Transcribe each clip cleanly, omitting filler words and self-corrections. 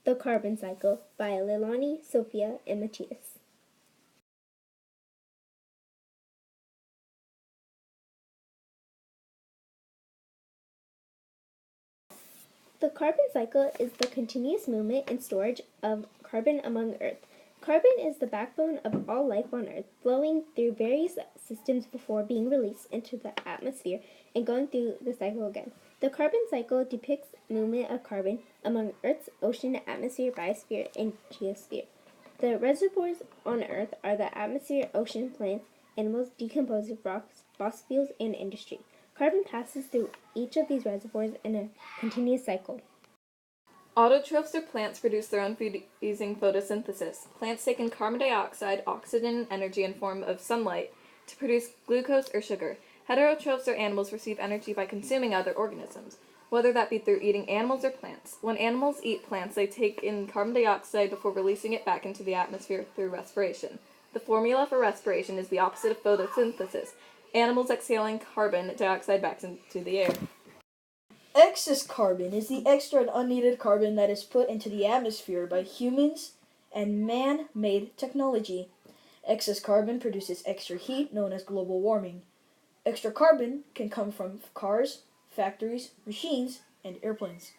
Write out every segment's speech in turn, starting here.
The Carbon Cycle by Leilani, Sofia, and Matthias. The carbon cycle is the continuous movement and storage of carbon among Earth. Carbon is the backbone of all life on Earth, flowing through various systems before being released into the atmosphere and going through the cycle again. The carbon cycle depicts movement of carbon among Earth's ocean, atmosphere, biosphere, and geosphere. The reservoirs on Earth are the atmosphere, ocean, plants, animals, decomposed rocks, fossil fuels, and industry. Carbon passes through each of these reservoirs in a continuous cycle. Autotrophs or plants produce their own food using photosynthesis. Plants take in carbon dioxide, oxygen, and energy in form of sunlight to produce glucose or sugar. Heterotrophs or animals receive energy by consuming other organisms, whether that be through eating animals or plants. When animals eat plants, they take in carbon dioxide before releasing it back into the atmosphere through respiration. The formula for respiration is the opposite of photosynthesis, animals exhaling carbon dioxide back into the air. Excess carbon is the extra and unneeded carbon that is put into the atmosphere by humans and man-made technology. Excess carbon produces extra heat, known as global warming. Extra carbon can come from cars, factories, machines, and airplanes.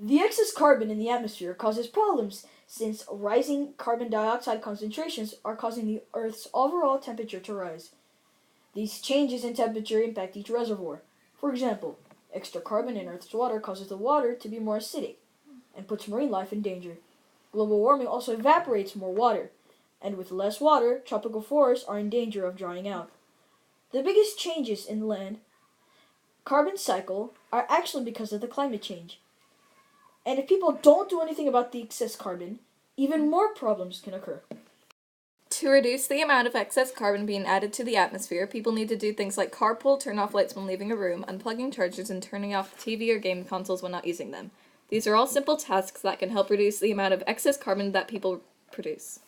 The excess carbon in the atmosphere causes problems since rising carbon dioxide concentrations are causing the Earth's overall temperature to rise. These changes in temperature impact each reservoir. For example, extra carbon in Earth's water causes the water to be more acidic and puts marine life in danger. Global warming also evaporates more water, and with less water, tropical forests are in danger of drying out. The biggest changes in land carbon cycle are actually because of the climate change. And if people don't do anything about the excess carbon, even more problems can occur. To reduce the amount of excess carbon being added to the atmosphere, people need to do things like carpool, turn off lights when leaving a room, unplugging chargers, and turning off TV or game consoles when not using them. These are all simple tasks that can help reduce the amount of excess carbon that people produce.